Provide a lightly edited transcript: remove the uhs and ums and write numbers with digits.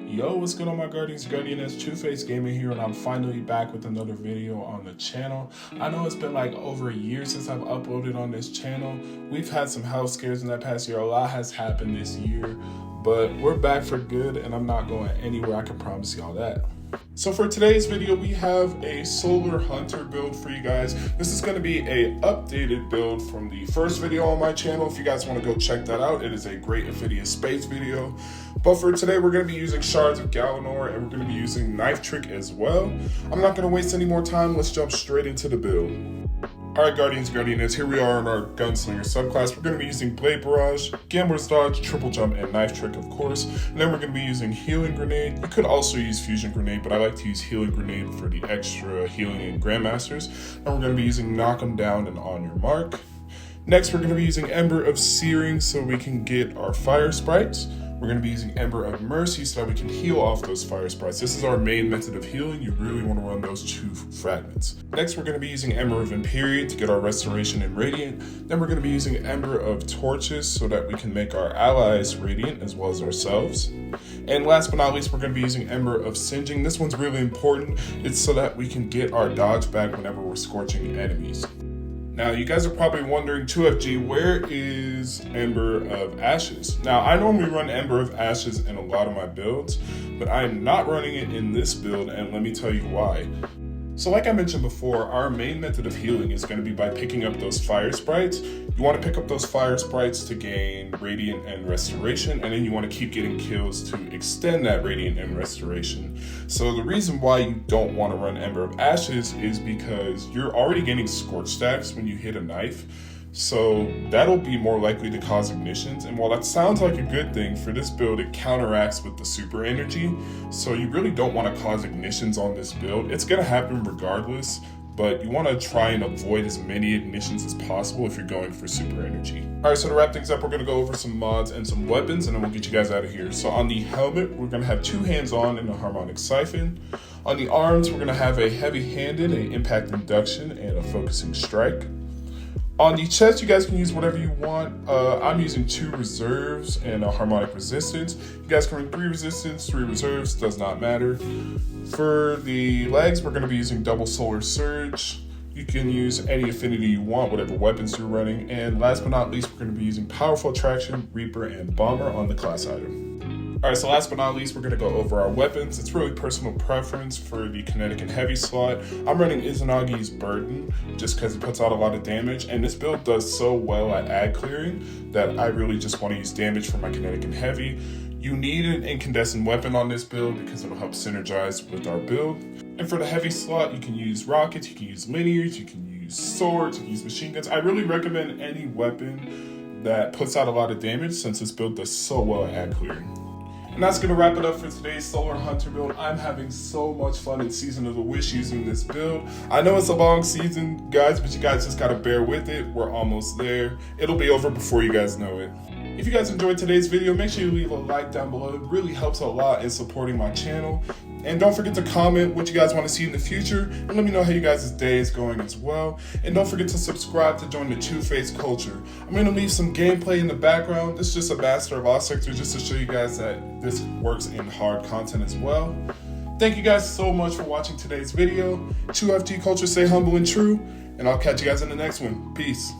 Yo, what's good on my Guardians? Guardianess, Two-Face Gaming here, and I'm finally back with another video on the channel. I know it's been like over a year since I've uploaded on this channel. We've had some health scares in that past year. A lot has happened this year, but we're back for good, and I'm not going anywhere. I can promise y'all that. So for today's video, we have a Solar Hunter build for you guys. This is going to be a updated build from the first video on my channel. If you guys want to go check that out, it is a great Ophidia Space video. But for today, we're going to be using Shards of Galawhore, and we're going to be using Knife Trick as well. I'm not going to waste any more time. Let's jump straight into the build. Alright Guardians, Guardianettes, here we are in our Gunslinger subclass. We're going to be using Blade Barrage, Gambler's Dodge, Triple Jump, and Knife Trick, of course. And then we're going to be using Healing Grenade. You could also use Fusion Grenade, but I like to use Healing Grenade for the extra healing in Grandmasters. And we're going to be using Knock 'em Down and On Your Mark. Next, we're going to be using Ember of Searing so we can get our Fire Sprites. We're going to be using Ember of Mercy so that we can heal off those Fire Sprites. This is our main method of healing. You really want to run those two fragments. Next, we're going to be using Ember of Empyrean to get our Restoration and Radiant. Then we're going to be using Ember of Torches so that we can make our allies Radiant as well as ourselves. And last but not least, we're going to be using Ember of Singeing. This one's really important. It's so that we can get our dodge back whenever we're scorching enemies. Now, you guys are probably wondering, 2FG, where is Ember of Ashes? Now, I normally run Ember of Ashes in a lot of my builds, but I'm not running it in this build, and let me tell you why. So like I mentioned before, our main method of healing is going to be by picking up those Fire Sprites. You want to pick up those Fire Sprites to gain Radiant and Restoration, and then you want to keep getting kills to extend that Radiant and Restoration. So the reason why you don't want to run Ember of Ashes is because you're already getting Scorch stacks when you hit a knife. So that'll be more likely to cause ignitions, and while that sounds like a good thing, for this build it counteracts with the super energy, so you really don't want to cause ignitions on this build. It's going to happen regardless, but you want to try and avoid as many ignitions as possible if you're going for super energy. Alright, so to wrap things up, we're going to go over some mods and some weapons, and then we'll get you guys out of here. So on the helmet, we're going to have 2 hands-on and a harmonic siphon. On the arms, we're going to have a heavy-handed, a impact induction, and a focusing strike. On the chest, you guys can use whatever you want. I'm using 2 reserves and a harmonic resistance. You guys can run 3 resistance, 3 reserves, does not matter. For the legs, we're going to be using double solar surge. You can use any affinity you want, whatever weapons you're running. And last but not least, we're going to be using powerful attraction, Reaper, and Bomber on the class item. Alright, so last but not least, we're going to go over our weapons. It's really personal preference for the kinetic and heavy slot. I'm running Izanagi's Burden just because it puts out a lot of damage, and this build does so well at ad clearing that I really just want to use damage for my kinetic and heavy. You need an incandescent weapon on this build because it'll help synergize with our build. And for the heavy slot, you can use rockets, you can use linears, you can use swords, you can use machine guns. I really recommend any weapon that puts out a lot of damage since this build does so well at ad clearing. And that's going to wrap it up for today's Solar Hunter build. I'm having so much fun in Season of the Wish using this build. I know it's a long season, guys, but you guys just got to bear with it. We're almost there. It'll be over before you guys know it. If you guys enjoyed today's video, make sure you leave a like down below. It really helps a lot in supporting my channel. And don't forget to comment what you guys want to see in the future, and let me know how you guys' day is going as well. And don't forget to subscribe to join the Two-Face culture. I'm going to leave some gameplay in the background. This is just a Master of all sectors just to show you guys that this works in hard content as well. Thank you guys so much for watching today's video. 2FT culture, stay humble and true, and I'll catch you guys in the next one. Peace.